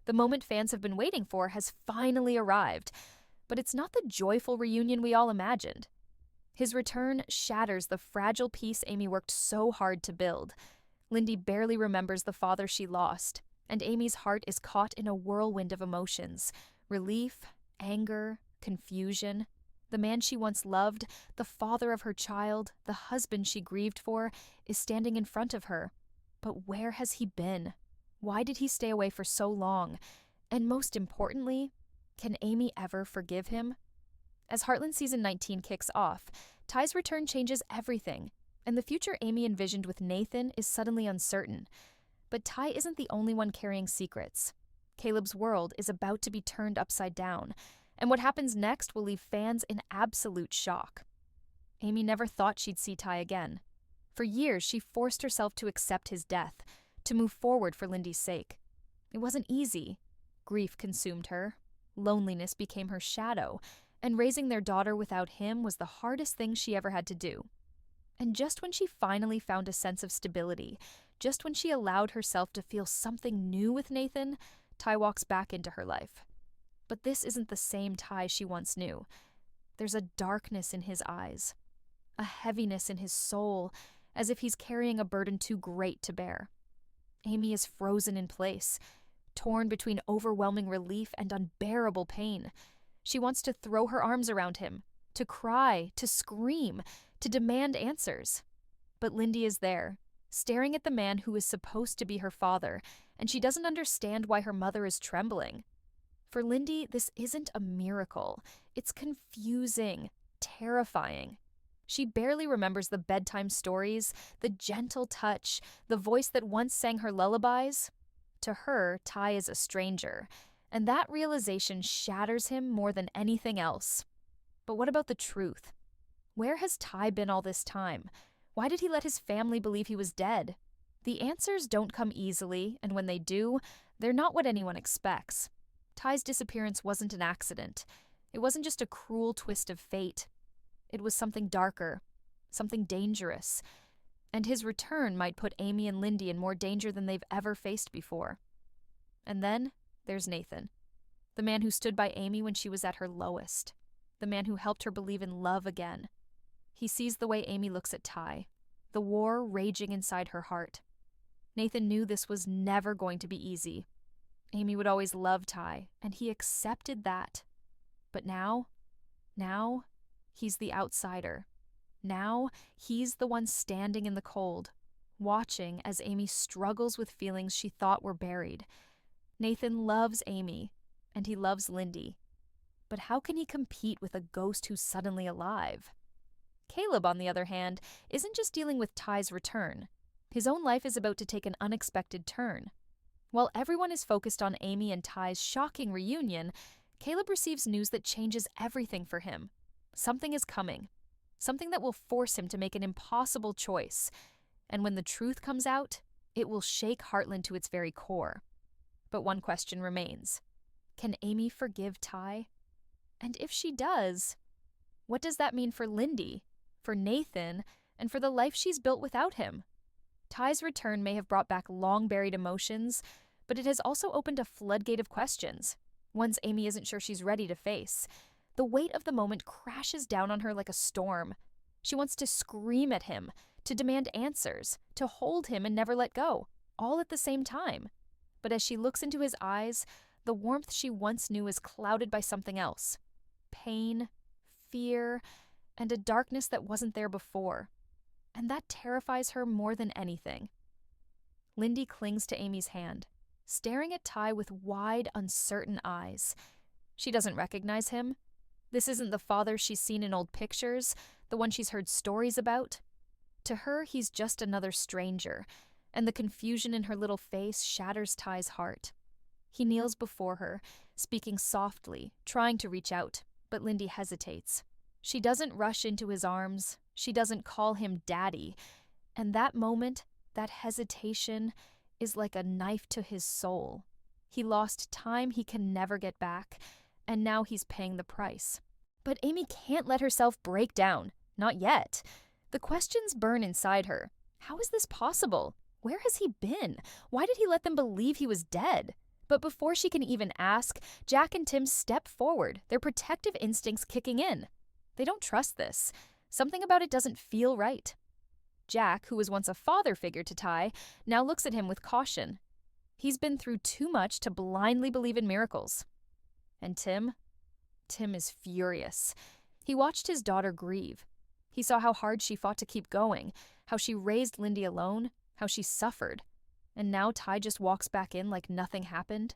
The moment fans have been waiting for has finally arrived, but it's not the joyful reunion we all imagined. His return shatters the fragile peace Amy worked so hard to build. Lindy barely remembers the father she lost, and Amy's heart is caught in a whirlwind of emotions: relief, anger, confusion. The man she once loved, the father of her child, the husband she grieved for, is standing in front of her. But where has he been? Why did he stay away for so long? And most importantly, can Amy ever forgive him? As Heartland Season 19 kicks off, Ty's return changes everything, and the future Amy envisioned with Nathan is suddenly uncertain. But Ty isn't the only one carrying secrets. Caleb's world is about to be turned upside down, and what happens next will leave fans in absolute shock. Amy never thought she'd see Ty again. For years, she forced herself to accept his death, to move forward for Lindy's sake. It wasn't easy. Grief consumed her. Loneliness became her shadow, and raising their daughter without him was the hardest thing she ever had to do. And just when she finally found a sense of stability, just when she allowed herself to feel something new with Nathan, Ty walks back into her life. But this isn't the same Ty she once knew. There's a darkness in his eyes, a heaviness in his soul, as if he's carrying a burden too great to bear. Amy is frozen in place, torn between overwhelming relief and unbearable pain. She wants to throw her arms around him, to cry, to scream, to demand answers. But Lindy is there, staring at the man who is supposed to be her father, and she doesn't understand why her mother is trembling. For Lindy, this isn't a miracle. It's confusing, terrifying. She barely remembers the bedtime stories, the gentle touch, the voice that once sang her lullabies. To her, Ty is a stranger, and that realization shatters him more than anything else. But what about the truth? Where has Ty been all this time? Why did he let his family believe he was dead? The answers don't come easily, and when they do, they're not what anyone expects. Ty's disappearance wasn't an accident. It wasn't just a cruel twist of fate. It was something darker, something dangerous, and his return might put Amy and Lindy in more danger than they've ever faced before. And then there's Nathan, the man who stood by Amy when she was at her lowest, the man who helped her believe in love again. He sees the way Amy looks at Ty, the war raging inside her heart. Nathan knew this was never going to be easy. Amy would always love Ty, and he accepted that. But now, he's the outsider. Now, he's the one standing in the cold, watching as Amy struggles with feelings she thought were buried. Nathan loves Amy, and he loves Lindy. But how can he compete with a ghost who's suddenly alive? Caleb, on the other hand, isn't just dealing with Ty's return. His own life is about to take an unexpected turn. While everyone is focused on Amy and Ty's shocking reunion, Caleb receives news that changes everything for him. Something is coming. Something that will force him to make an impossible choice. And when the truth comes out, it will shake Heartland to its very core. But one question remains. Can Amy forgive Ty? And if she does, what does that mean for Lindy, for Nathan, and for the life she's built without him? Ty's return may have brought back long-buried emotions, but it has also opened a floodgate of questions, ones Amy isn't sure she's ready to face. The weight of the moment crashes down on her like a storm. She wants to scream at him, to demand answers, to hold him and never let go, all at the same time. But as she looks into his eyes, the warmth she once knew is clouded by something else. Pain, fear, and a darkness that wasn't there before. And that terrifies her more than anything. Lindy clings to Amy's hand, staring at Ty with wide, uncertain eyes. She doesn't recognize him. This isn't the father she's seen in old pictures, the one she's heard stories about. To her, he's just another stranger, and the confusion in her little face shatters Ty's heart. He kneels before her, speaking softly, trying to reach out, but Lindy hesitates. She doesn't rush into his arms. She doesn't call him daddy. And that moment, that hesitation, is like a knife to his soul. He lost time he can never get back, and now he's paying the price. But Amy can't let herself break down. Not yet. The questions burn inside her. How is this possible? Where has he been? Why did he let them believe he was dead? But before she can even ask, Jack and Tim step forward, their protective instincts kicking in. They don't trust this. Something about it doesn't feel right. Jack, who was once a father figure to Ty, now looks at him with caution. He's been through too much to blindly believe in miracles. And Tim? Tim is furious. He watched his daughter grieve. He saw how hard she fought to keep going, how she raised Lindy alone, how she suffered. And now Ty just walks back in like nothing happened.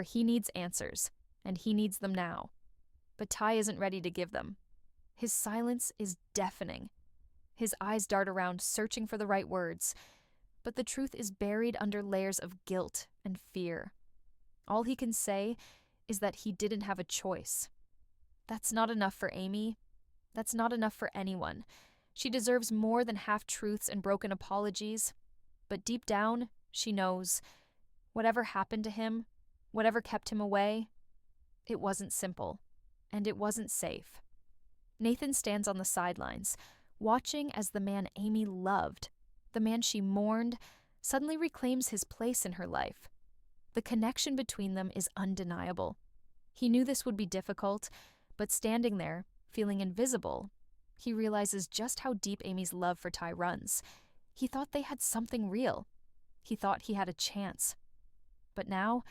He needs answers, and he needs them now. But Ty isn't ready to give them. His silence is deafening. His eyes dart around, searching for the right words. But the truth is buried under layers of guilt and fear. All he can say is that he didn't have a choice. That's not enough for Amy. That's not enough for anyone. She deserves more than half-truths and broken apologies. But deep down, she knows, whatever happened to him, whatever kept him away, it wasn't simple, and it wasn't safe. Nathan stands on the sidelines, watching as the man Amy loved, the man she mourned, suddenly reclaims his place in her life. The connection between them is undeniable. He knew this would be difficult, but standing there, feeling invisible, he realizes just how deep Amy's love for Ty runs. He thought they had something real. He thought he had a chance. But now,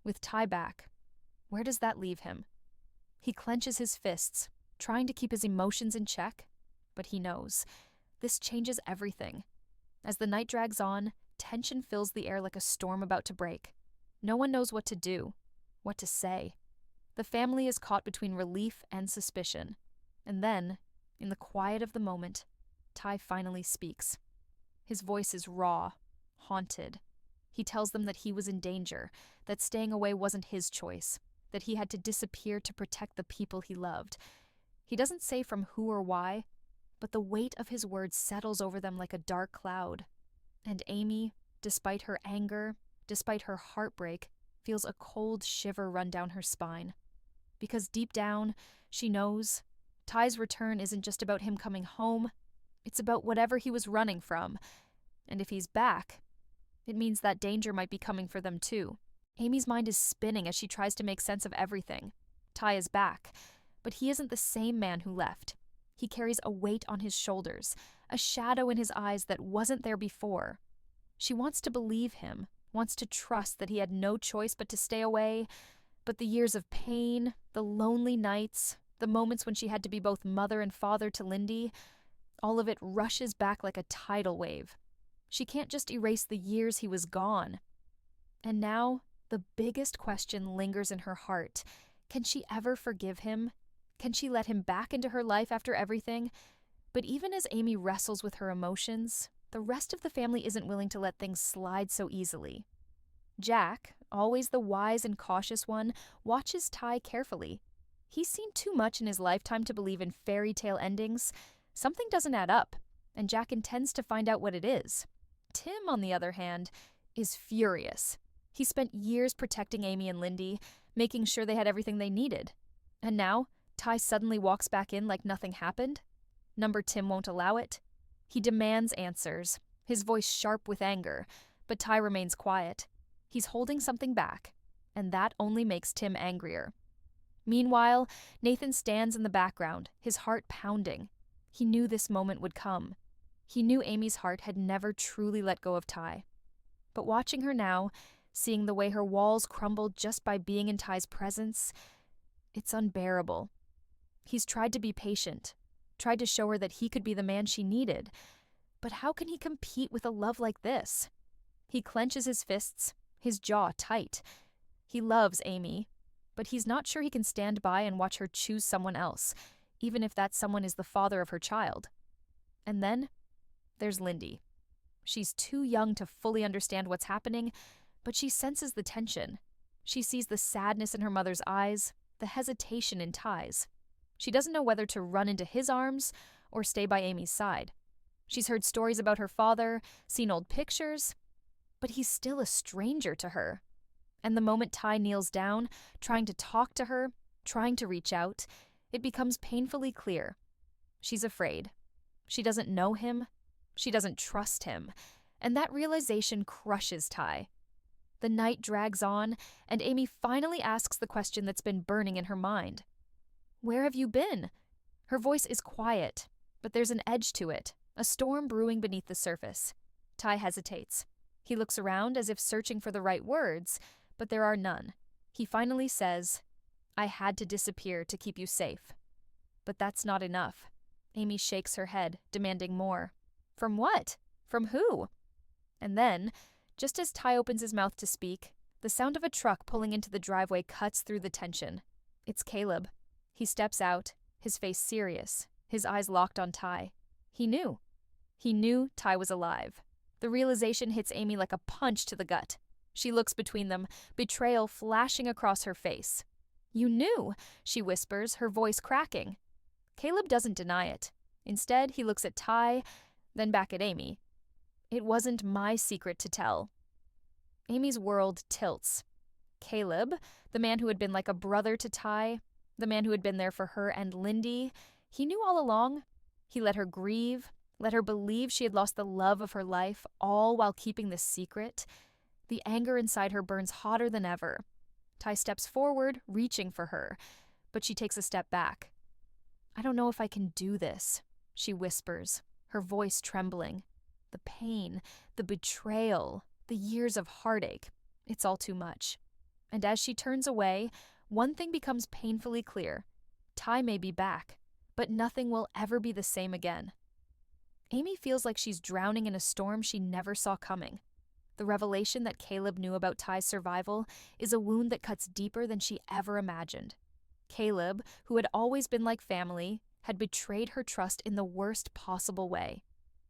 with Ty back, where does that leave him? He clenches his fists, trying to keep his emotions in check, but he knows. This changes everything. As the night drags on, tension fills the air like a storm about to break. No one knows what to do, what to say. The family is caught between relief and suspicion. And then, in the quiet of the moment, Ty finally speaks. His voice is raw, haunted. He tells them that he was in danger, that staying away wasn't his choice, that he had to disappear to protect the people he loved. He doesn't say from who or why, but the weight of his words settles over them like a dark cloud. And Amy, despite her anger, despite her heartbreak, feels a cold shiver run down her spine. Because deep down, she knows Ty's return isn't just about him coming home, it's about whatever he was running from. And if he's back, it means that danger might be coming for them too. Amy's mind is spinning as she tries to make sense of everything. Ty is back, but he isn't the same man who left. He carries a weight on his shoulders, a shadow in his eyes that wasn't there before. She wants to believe him, wants to trust that he had no choice but to stay away, but the years of pain, the lonely nights, the moments when she had to be both mother and father to Lindy, all of it rushes back like a tidal wave. She can't just erase the years he was gone. And now, the biggest question lingers in her heart. Can she ever forgive him? Can she let him back into her life after everything? But even as Amy wrestles with her emotions, the rest of the family isn't willing to let things slide so easily. Jack, always the wise and cautious one, watches Ty carefully. He's seen too much in his lifetime to believe in fairy tale endings. Something doesn't add up, and Jack intends to find out what it is. Tim, on the other hand, is furious. He spent years protecting Amy and Lindy, making sure they had everything they needed. And now, Ty suddenly walks back in like nothing happened. Tim won't allow it. He demands answers, his voice sharp with anger, but Ty remains quiet. He's holding something back, and that only makes Tim angrier. Meanwhile, Nathan stands in the background, his heart pounding. He knew this moment would come. He knew Amy's heart had never truly let go of Ty. But watching her now, seeing the way her walls crumbled just by being in Ty's presence, it's unbearable. He's tried to be patient, tried to show her that he could be the man she needed. But how can he compete with a love like this? He clenches his fists, his jaw tight. He loves Amy, but he's not sure he can stand by and watch her choose someone else, even if that someone is the father of her child. And then, there's Lindy. She's too young to fully understand what's happening, but she senses the tension. She sees the sadness in her mother's eyes, the hesitation in Ty's. She doesn't know whether to run into his arms or stay by Amy's side. She's heard stories about her father, seen old pictures, but he's still a stranger to her. And the moment Ty kneels down, trying to talk to her, trying to reach out, it becomes painfully clear. She's afraid. She doesn't know him. She doesn't trust him. And that realization crushes Ty. The night drags on, and Amy finally asks the question that's been burning in her mind. "Where have you been?" Her voice is quiet, but there's an edge to it, a storm brewing beneath the surface. Ty hesitates. He looks around as if searching for the right words, but there are none. He finally says, "I had to disappear to keep you safe." But that's not enough. Amy shakes her head, demanding more. From what? From who? And then, just as Ty opens his mouth to speak, the sound of a truck pulling into the driveway cuts through the tension. It's Caleb. He steps out, his face serious, his eyes locked on Ty. He knew. He knew Ty was alive. The realization hits Amy like a punch to the gut. She looks between them, betrayal flashing across her face. "You knew," she whispers, her voice cracking. Caleb doesn't deny it. Instead, he looks at Ty, then back at Amy. "It wasn't my secret to tell." Amy's world tilts. Caleb, the man who had been like a brother to Ty, the man who had been there for her and Lindy, he knew all along. He let her grieve, let her believe she had lost the love of her life, all while keeping this secret. The anger inside her burns hotter than ever. Ty steps forward, reaching for her, but she takes a step back. "I don't know if I can do this," she whispers, her voice trembling. The pain, the betrayal, the years of heartache, it's all too much. And as she turns away, one thing becomes painfully clear. Ty may be back, but nothing will ever be the same again. Amy feels like she's drowning in a storm she never saw coming. The revelation that Caleb knew about Ty's survival is a wound that cuts deeper than she ever imagined. Caleb, who had always been like family, had betrayed her trust in the worst possible way.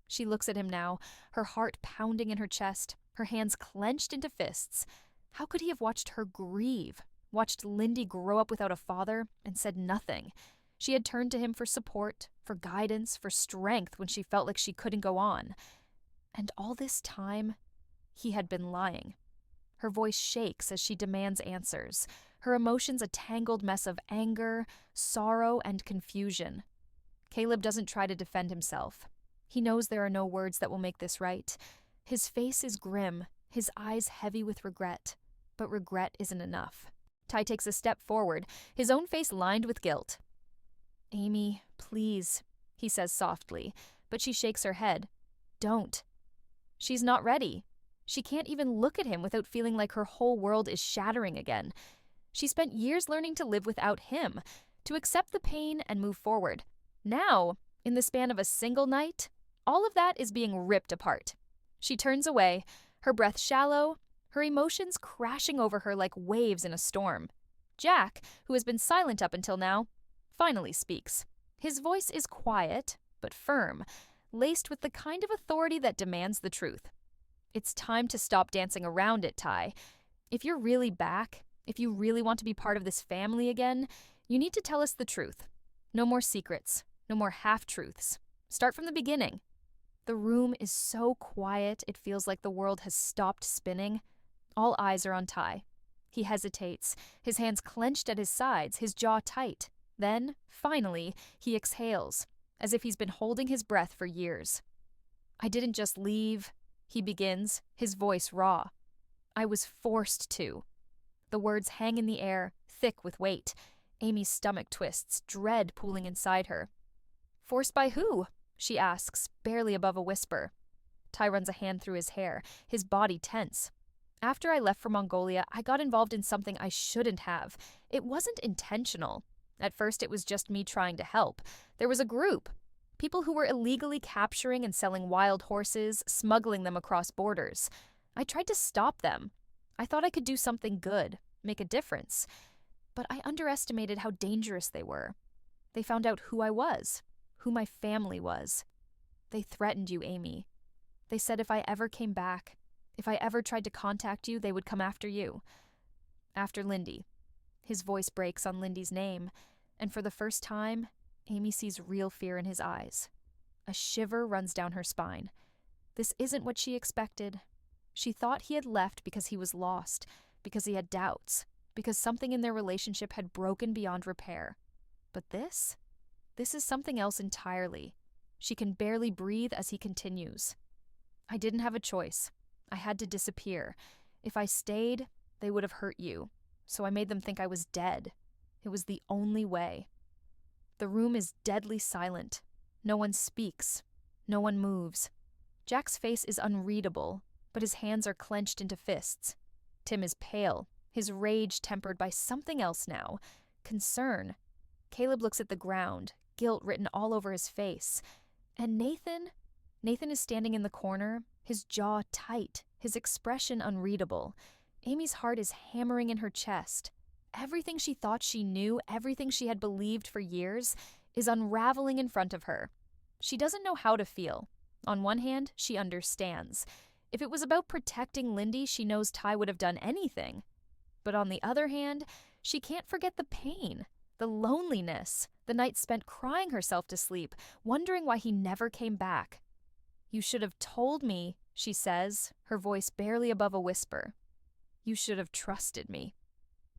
She looks at him now, her heart pounding in her chest, her hands clenched into fists. How could he have watched her grieve, watched Lindy grow up without a father, and said nothing? She had turned to him for support, for guidance, for strength when she felt like she couldn't go on. And all this time, he had been lying. Her voice shakes as she demands answers, her emotions a tangled mess of anger, sorrow, and confusion. Caleb doesn't try to defend himself. He knows there are no words that will make this right. His face is grim, his eyes heavy with regret. But regret isn't enough. Ty takes a step forward, his own face lined with guilt. "Amy, please," he says softly, but she shakes her head. "Don't." She's not ready. She can't even look at him without feeling like her whole world is shattering again. She spent years learning to live without him, to accept the pain and move forward. Now, in the span of a single night, all of that is being ripped apart. She turns away, her breath shallow, her emotions crashing over her like waves in a storm. Jack, who has been silent up until now, finally speaks. His voice is quiet, but firm, laced with the kind of authority that demands the truth. "It's time to stop dancing around it, Ty. If you're really back, if you really want to be part of this family again, you need to tell us the truth. No more secrets, no more half-truths. Start from the beginning." The room is so quiet it feels like the world has stopped spinning. All eyes are on Ty. He hesitates, his hands clenched at his sides, his jaw tight. Then, finally, he exhales, as if he's been holding his breath for years. "I didn't just leave," he begins, his voice raw. "I was forced to." The words hang in the air, thick with weight. Amy's stomach twists, dread pooling inside her. "Forced by who?" she asks, barely above a whisper. Ty runs a hand through his hair, his body tense. "After I left for Mongolia, I got involved in something I shouldn't have. It wasn't intentional. At first, it was just me trying to help. There was a group. People who were illegally capturing and selling wild horses, smuggling them across borders. I tried to stop them. I thought I could do something good, make a difference. But I underestimated how dangerous they were. They found out who I was, who my family was. They threatened you, Amy. They said if I ever came back, if I ever tried to contact you, they would come after you. After Lindy." His voice breaks on Lindy's name, and for the first time, Amy sees real fear in his eyes. A shiver runs down her spine. This isn't what she expected. She thought he had left because he was lost, because he had doubts, because something in their relationship had broken beyond repair. But this is something else entirely. She can barely breathe as he continues. "I didn't have a choice. I had to disappear. If I stayed, they would have hurt you, so I made them think I was dead. It was the only way. The room is deadly silent. No one speaks. No one moves. Jack's face is unreadable, but his hands are clenched into fists. Tim is pale, his rage tempered by something else now, concern. Caleb looks at the ground, guilt written all over his face. And Nathan is standing in the corner, his jaw tight, his expression unreadable. Amy's heart is hammering in her chest. Everything she thought she knew, everything she had believed for years, is unraveling in front of her. She doesn't know how to feel. On one hand, she understands. If it was about protecting Lindy, she knows Ty would have done anything. But on the other hand, she can't forget the pain, the loneliness, the nights spent crying herself to sleep, wondering why he never came back. "You should have told me," she says, her voice barely above a whisper. "You should have trusted me."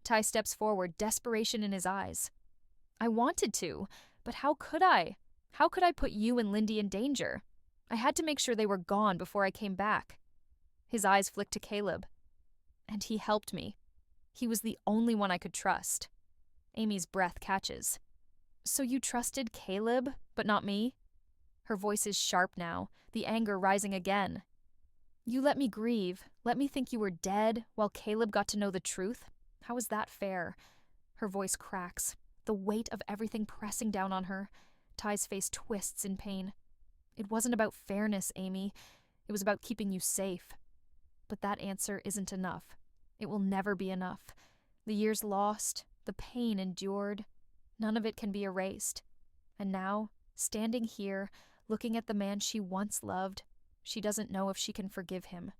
Ty steps forward, desperation in his eyes. "I wanted to, but how could I? How could I put you and Lindy in danger? I had to make sure they were gone before I came back." His eyes flick to Caleb. "And he helped me. He was the only one I could trust." Amy's breath catches. "So you trusted Caleb, but not me?" Her voice is sharp now, the anger rising again. "You let me grieve, let me think you were dead, while Caleb got to know the truth? How is that fair?" Her voice cracks, the weight of everything pressing down on her. Ty's face twists in pain. "It wasn't about fairness, Amy. It was about keeping you safe. But that answer isn't enough. It will never be enough. The years lost, the pain endured, none of it can be erased. And now, standing here, looking at the man she once loved, she doesn't know if she can forgive him."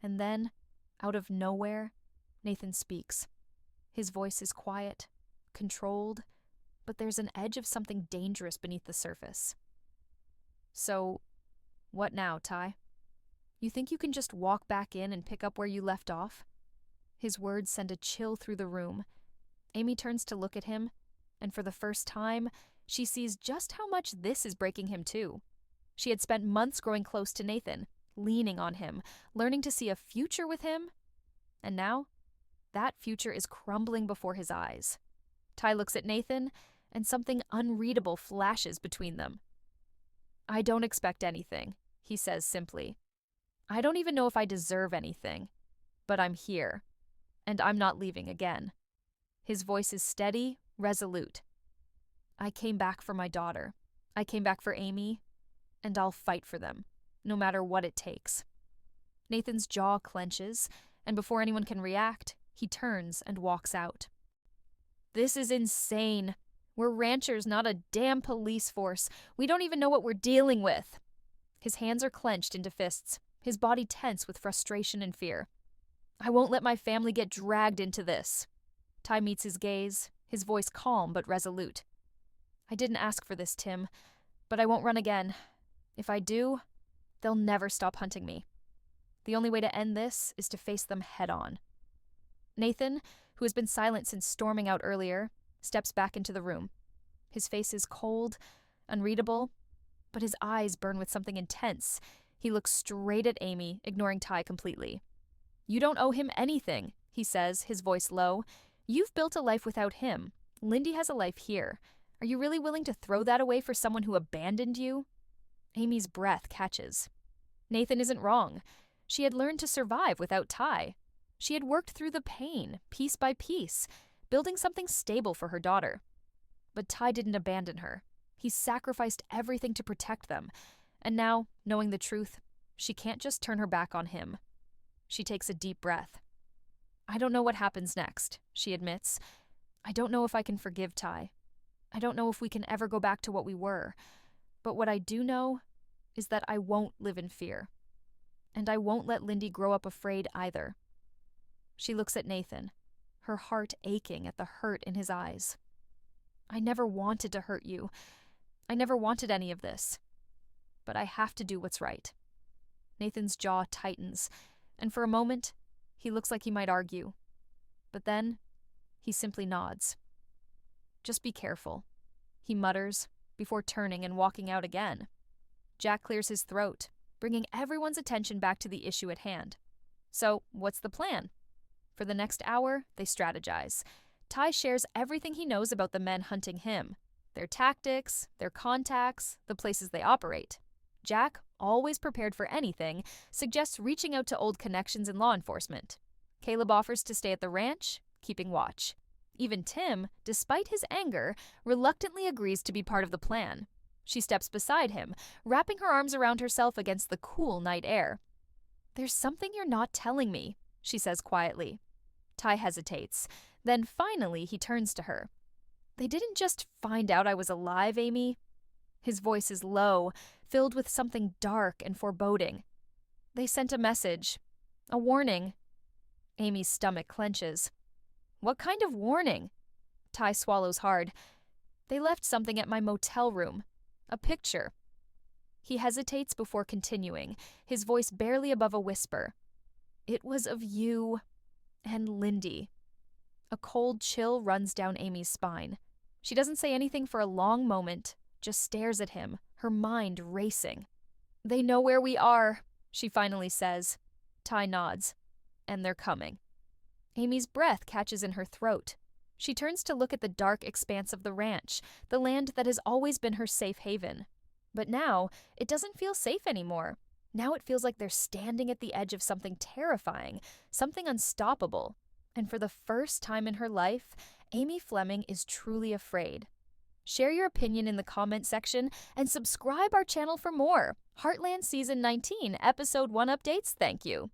And then, out of nowhere, Nathan speaks. His voice is quiet, controlled, but there's an edge of something dangerous beneath the surface. "So, what now, Ty? You think you can just walk back in and pick up where you left off?" His words send a chill through the room. Amy turns to look at him, and for the first time, she sees just how much this is breaking him too. She had spent months growing close to Nathan, leaning on him, learning to see a future with him, and now, that future is crumbling before his eyes. Ty looks at Nathan, and something unreadable flashes between them. "I don't expect anything," he says simply. "I don't even know if I deserve anything, but I'm here, and I'm not leaving again." His voice is steady, resolute. "I came back for my daughter. I came back for Amy, and I'll fight for them, no matter what it takes." Nathan's jaw clenches, and before anyone can react, he turns and walks out. "This is insane. We're ranchers, not a damn police force. We don't even know what we're dealing with." His hands are clenched into fists, his body tense with frustration and fear. "I won't let my family get dragged into this." Ty meets his gaze, his voice calm but resolute. "I didn't ask for this, Tim, but I won't run again. If I do, they'll never stop hunting me. The only way to end this is to face them head on." Nathan, who has been silent since storming out earlier, steps back into the room. His face is cold, unreadable, but his eyes burn with something intense. He looks straight at Amy, ignoring Ty completely. "You don't owe him anything," he says, his voice low. "You've built a life without him. Lindy has a life here. Are you really willing to throw that away for someone who abandoned you?" Amy's breath catches. Nathan isn't wrong. She had learned to survive without Ty. She had worked through the pain, piece by piece, building something stable for her daughter. But Ty didn't abandon her. He sacrificed everything to protect them. And now, knowing the truth, she can't just turn her back on him. She takes a deep breath. "I don't know what happens next," she admits. "I don't know if I can forgive Ty. I don't know if we can ever go back to what we were. But what I do know is that I won't live in fear. And I won't let Lindy grow up afraid either." She looks at Nathan, her heart aching at the hurt in his eyes. "I never wanted to hurt you. I never wanted any of this. But I have to do what's right." Nathan's jaw tightens, and for a moment, he looks like he might argue. But then, he simply nods. "Just be careful," he mutters, before turning and walking out again. Jack clears his throat, bringing everyone's attention back to the issue at hand. So, what's the plan? For the next hour, they strategize. Ty shares everything he knows about the men hunting him, their tactics, their contacts, the places they operate. Jack, always prepared for anything, suggests reaching out to old connections in law enforcement. Caleb offers to stay at the ranch, keeping watch. Even Tim, despite his anger, reluctantly agrees to be part of the plan. She steps beside him, wrapping her arms around herself against the cool night air. "There's something you're not telling me," she says quietly. Ty hesitates. Then finally he turns to her. "They didn't just find out I was alive, Amy." His voice is low, filled with something dark and foreboding. "They sent a message. A warning." Amy's stomach clenches. "What kind of warning?" Ty swallows hard. "They left something at my motel room. A picture." He hesitates before continuing, his voice barely above a whisper. "It was of you and Lindy." A cold chill runs down Amy's spine. She doesn't say anything for a long moment, just stares at him, her mind racing. "They know where we are," she finally says. Ty nods. "And they're coming." Amy's breath catches in her throat. She turns to look at the dark expanse of the ranch, the land that has always been her safe haven. But now, it doesn't feel safe anymore. Now it feels like they're standing at the edge of something terrifying, something unstoppable. And for the first time in her life, Amy Fleming is truly afraid. Share your opinion in the comment section and subscribe our channel for more. Heartland Season 19, Episode 1 updates, thank you.